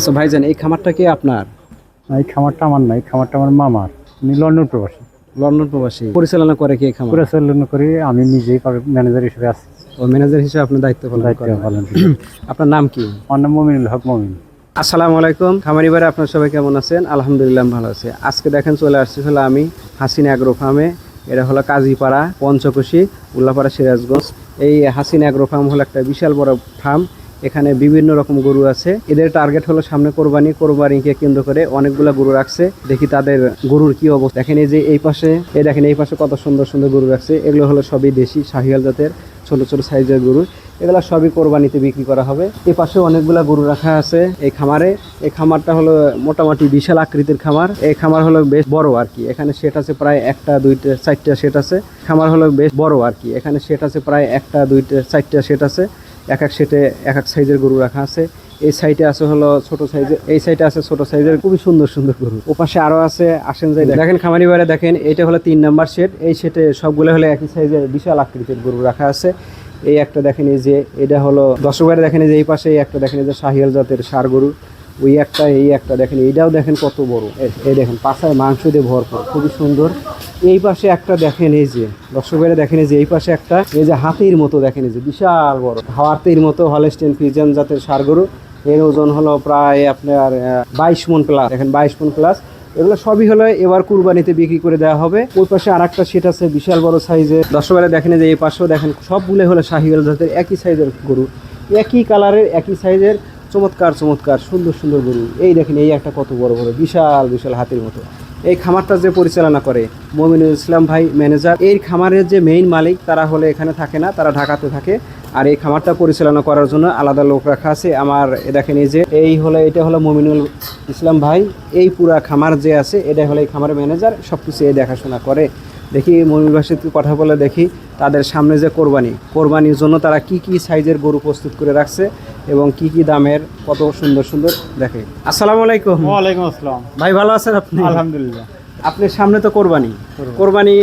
আচ্ছা ভাইজান, এই খামারটা কি আপনার? এই খামারটা আমার না, এই খামারটা আমার মামার। উনি লন্ডন প্রবাসী। লন্ডন প্রবাসী পরিচালনা করে কি এই খামার? পরিচালনা করি আমি নিজেই, ম্যানেজার হিসেবে আছি। ও ম্যানেজার হিসেবে আপনি দায়িত্ব পালন করেন। আপনার নাম কি? আমার নাম মমিনুল হক মমিন। আসসালামু আলাইকুম খামারি ভাইরা, আপনার সবাই কেমন আছেন? আলহামদুলিল্লাহ ভালো আছে। আজকে দেখেন চলে আসছি হলো আমি হাসিনা অ্যাগ্রো ফার্মে। এটা হলো কাজীপাড়া, পঞ্চকোশী, উল্লাপাড়া, সিরাজগঞ্জ। এই হাসিনা অ্যাগ্রো ফার্ম হলো একটা বিশাল বড় ফার্ম। এখানে বিভিন্ন রকম গরু আছে। এদের টার্গেট হলো সামনে কোরবানিকে কেন্দ্র করে অনেকগুলো গরু রাখছে। দেখি তাদের গরুর কি অবস্থা। দেখেন এই যে এই পাশে, দেখেন এই পাশে কত সুন্দর সুন্দর গরু রাখছে। এগুলো হলো সবই দেশি শাহিওয়াল জাতের ছোট ছোট সাইজের গরু। এগুলো সবই কোরবানিতে বিক্রি করা হবে। এই পাশে অনেকগুলা গরু রাখা আছে এই খামারে। এই খামারটা হলো মোটামুটি বিশাল আকৃতির খামার। এই খামার হলো বেশ বড় আর কি। এখানে সেট আছে প্রায় একটা দুইটা চারটা সেট আছে। খামার হলো বেশ বড় আর কি। এখানে সেট আছে প্রায় একটা দুইটা চারটা সেট আছে। এক এক সেটে এক এক সাইজের গরু রাখা আছে। এই সাইডে আছে হলো ছোট সাইজের, এই সাইডে আছে ছোট সাইজের, খুবই সুন্দর সুন্দর গরু। ওপাশে আরো আছে, আসেন যাই দেখেন খামারি বাইরে। দেখেন এটা হলো 3 নাম্বার সেট। এই সেটে সবগুলো হলো একই সাইজের বিশাল আকৃতির গরু রাখা আছে। এই একটা দেখেন এই যে এটা হলো দর্শক বাইরে। দেখেন এই যে এই পাশে এই একটা দেখেন এই যে শাহিয়াল জাতের ষাঁড় গরু। ওই একটা এই একটা দেখেন, এইটাও দেখেন কত বড়। এই দেখেন পাছায় মাংস দিয়ে ভরপুর, খুবই সুন্দর। এই পাশে একটা দেখেন এই যে দর্শক বাইরে, দেখেন এই যে এই পাশে একটা এই যে হাতির মতো দেখেন এই যে বিশাল বড় হাতির মতো হলস্টেইন ফ্রিজিয়ান জাতের ষাঁড় গরু। এর ওজন হলো প্রায় আপনার 22 মণ প্লাস। দেখেন 22 মণ প্লাস। এগুলো সবই হলো এবার কুরবানিতে বিক্রি করে দেওয়া হবে। ওই পাশে আর একটা সেট আছে বিশাল বড় সাইজের। দর্শকরা দেখেন যে এই পাশেও দেখেন সবগুলো হলো শাহিওয়াল জাতের একই সাইজের গরু, একই কালারের একই সাইজের, চমৎকার চমৎকার সুন্দর সুন্দর গরু। এই দেখেন এই একটা কত বড় বড় বিশাল বিশাল হাতির মতো। এই খামারটা যে পরিচালনা করে মমিনুল ইসলাম ভাই ম্যানেজার। এই খামারের যে মেইন মালিক তারা হলে এখানে থাকে না, তারা ঢাকাতে থাকে। আর এই খামারটা পরিচালনা করার জন্য আলাদা লোক রাখা আছে। আমার দেখেন এই যে এই হলো, এটা হলো মমিনুল ইসলাম ভাই। এই পুরা খামার যে আছে এটা হলো এই খামারের ম্যানেজার, সব কিছু এই দেখাশোনা করে। দেখি মমিনুল ভাইয়ের সাথে কথা বলে দেখি তাদের সামনে যে কোরবানির জন্য তারা কি কি সাইজের গরু প্রস্তুত করে রাখছে এবং কি কি দামের, কত সুন্দর সুন্দর দেখে। আসসালামু আলাইকুম। ওয়ালাইকুম আসসালাম। ভাই ভালো আছেন আপনি? আলহামদুলিল্লাহ। আপনার সামনে তো কোরবানি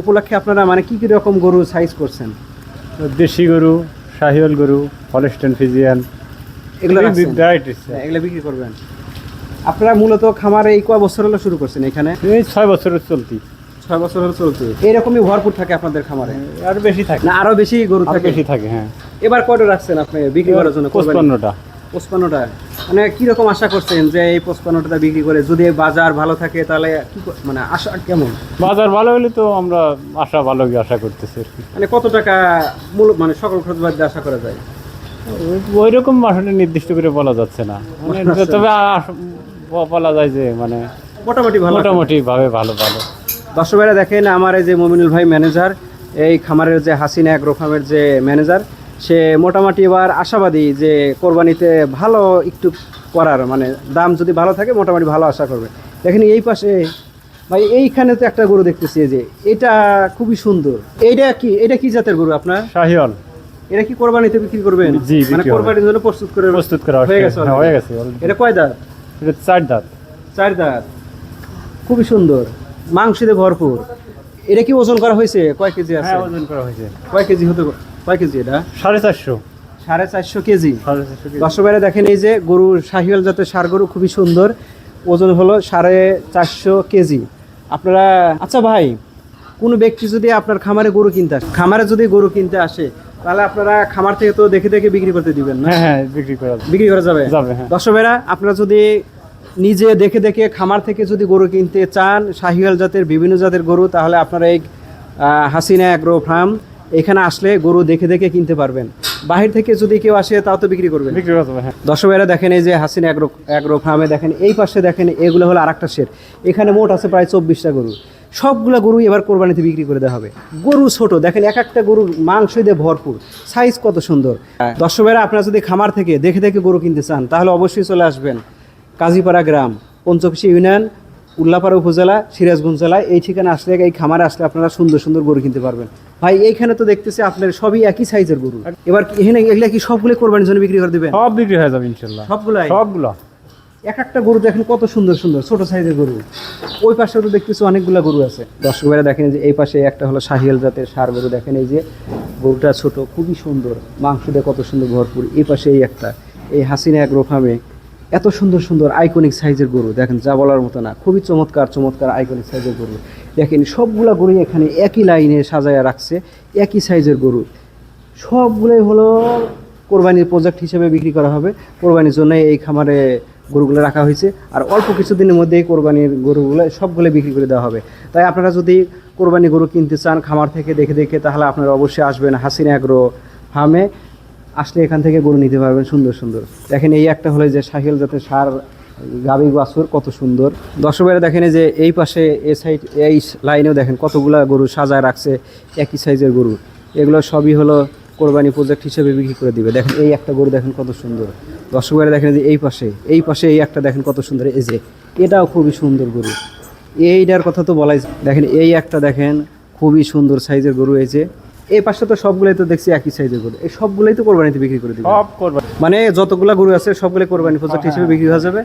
উপলক্ষে আপনারা মানে কি কি রকম গরু সাইজ করছেন? দেশি গরু, শাহিওয়াল গরু, হলস্টেইন ফ্রিজিয়ান, এগুলো ভ্যারাইটিস। এগুলো বিক্রি করবেন আপনারা? মূলত খামারে এই কয় বছর হলো শুরু করছেন এখানে? এই 6 বছরের চলতি। 6 বছর হলো চলছে। এইরকমই ভরপুর থাকে আপনাদের খামারে? আর বেশি থাকে না আরো বেশি গরু থাকে? বেশি থাকে, হ্যাঁ। এবার কয়টা রাখছেন আপনি বিক্রি করার জন্য? 55টা। 55টা। মানে কিরকম আশা করছেন যে এই 55টা বিক্রি করে যদি বাজার ভালো থাকে তাহলে কি মানে আশা কেমন? বাজার ভালো হলে তো আমরা ভালোই আশা করতেছি আর কি। মানে কত টাকা মানে সকল খরচ বাদ দিয়ে আশা করা যায়? ওই রকম আসলে নির্দিষ্ট করে বলা যাচ্ছে না, মানে তবে বলা যায় যে মানে মোটামুটি ভাবে ভালো। দর্শক ভাইরা দেখেন আমার এই যে মমিনুল ভাই ম্যানেজার, এই খামারের যে হাসিনা অ্যাগ্রো ফার্মের যে ম্যানেজার, সে মোটামুটি এবার আশাবাদী যে কোরবানিতে ভালো একটু করার, মানে দাম যদি ভালো থাকে মোটামুটি ভালো আশা করবে। দেখেন এই পাশে ভাই এইখানে তো একটা গরু দেখতেছি যে এটা খুবই সুন্দর। এটা কি জাতের গরু আপনার? শাহিওয়াল। এটা কি কোরবানিতে বিক্রি করবেন? জি, মানে কোরবানির জন্য প্রস্তুত করা হয়ে গেছে। এটা কয় দাঁত? এটা 4 দাঁত। 4 দাঁত। খুবই সুন্দর, মাংস দিয়ে ভরপুর। এটা কি ওজন করা হয়েছে? কয় কেজি আছে? হ্যাঁ, ওজন করা হয়েছে। কয় কেজি হতে, কয় কেজি এটা? 450। 450 কেজি। 450 কেজি। দর্শক ভাইরা দেখেন এই যে গরুর শাহিওয়াল জাতের ষাঁড় গরু, খুবই সুন্দর। ওজন হলো 450 কেজি। আপনারা আচ্ছা ভাই, কোনো ব্যক্তি যদি আপনার খামারে গরু কিনতে আসে তাহলে আপনারা খামার থেকে তো দেখে দেখে বিক্রি করতে দিবেন না? হ্যাঁ, বিক্রি করা যাবে। হ্যাঁ। দর্শক ভাইরা আপনারা যদি নিজে দেখে দেখে খামার থেকে যদি গরু কিনতে চান, শাহিওয়াল জাতের বিভিন্ন জাতের গরু, তাহলে আপনারা এই হাসিনা অ্যাগ্রো ফার্ম এখানে আসলে গরু দেখে দেখে কিনতে পারবেন। বাহির থেকে যদি কেউ আসে তাও তো বিক্রি করবেন। হ্যাঁ। দর্শক ভাইরা দেখেন এই যে হাসিনা অ্যাগ্রো ফার্মে দেখেন এই পাশে দেখেন এগুলো হলো আরেকটা সেট। এখানে মোট আছে প্রায় 24টা গরু। সবগুলো গরু এবার কোরবানিতে বিক্রি করে দেওয়া হবে। গরু ছোট, দেখেন এক একটা গরুর মাংস দিয়ে ভরপুর, সাইজ কত সুন্দর। দর্শক ভাইরা আপনারা যদি খামার থেকে দেখে দেখে গরু কিনতে চান তাহলে অবশ্যই চলে আসবেন কাজীপাড়া গ্রাম, পঞ্চকোশী ইউনিয়ন, উল্লাপাড়া উপজেলা, সিরাজগঞ্জ জেলায়। এই ঠিকানা আসলে, এই খামারে আসলে আপনারা সুন্দর সুন্দর গরু কিনতে পারবেন। ভাই এইখানে তো দেখতেছি আপনার সবই একই সাইজের গরু। এবার এখানে এগুলা কি সবগুলো কোরবানির জন্য বিক্রি করে দিবেন? সব বিক্রি হয়ে যাবে ইনশাআল্লাহ। সবগুলো। এক একটা গরু দেখেন কত সুন্দর সুন্দর ছোট সাইজের গরু। ওই পাশে তো দেখতেছি অনেকগুলো গরু আছে। দর্শক ভাইরা দেখেন যে এই পাশে একটা হলো শাহিওয়াল জাতের ষাঁড় গরু। দেখেন এই যে গরুটা ছোট, খুবই সুন্দর, মাংস দিয়ে কত সুন্দর ভরপুর। এই পাশে এই একটা, এই হাসিনা অ্যাগ্রো ফার্মে এত সুন্দর সুন্দর আইকনিক সাইজের গরু দেখেন, যা বলার মতো না, খুবই চমৎকার চমৎকার আইকনিক সাইজের গরু। দেখেন সবগুলা গরু এখানে একই লাইনে সাজায় রাখছে, একই সাইজের গরু। সবগুলোই হলো কোরবানির প্রজেক্ট হিসেবে বিক্রি করা হবে, কোরবানির জন্য এই খামারে গরুগুলো রাখা হয়েছে। আর অল্প কিছুদিনের মধ্যেই কোরবানির গরুগুলো সবগুলো বিক্রি করে দেওয়া হবে। তাই আপনারা যদি কোরবানি গরু কিনতে চান খামার থেকে দেখে দেখে, তাহলে আপনারা অবশ্যই আসবেন হাসিনা অ্যাগ্রো ফার্মে। আসলে এখান থেকে গরু নিতে পারবেন সুন্দর সুন্দর। দেখেন এই একটা হলো যে শাহিওয়াল জাতের ষাঁড় গাভী বাছুর, কত সুন্দর। দর্শকেরা দেখেন এই যে এই পাশে এই সাইড এই লাইনেও দেখেন কতগুলা গরু সাজায় রাখছে, একই সাইজের গরু। এগুলো সবই হলো কোরবানি প্রজেক্ট হিসেবে বিক্রি করে দিবে। দেখেন এই একটা গরু দেখেন কত সুন্দর। দর্শকেরা দেখেন যে এই পাশে এই একটা দেখেন কত সুন্দর। এই যে এটাও খুবই সুন্দর গরু, এইটার কথা তো বলাই। দেখেন এই একটা দেখেন খুবই সুন্দর সাইজের গরু। এই যে এই পাশে তো সবগুলোই তো দেখছি একই সাইজের গরু, এই সবগুলোই তো কোরবানিতে বিক্রি করে দিবে। সব করবে। মানে যতগুলা গরু আছে সবগুলো কোরবানি প্রজেক্ট হিসেবে বিক্রি হয়ে যাবে।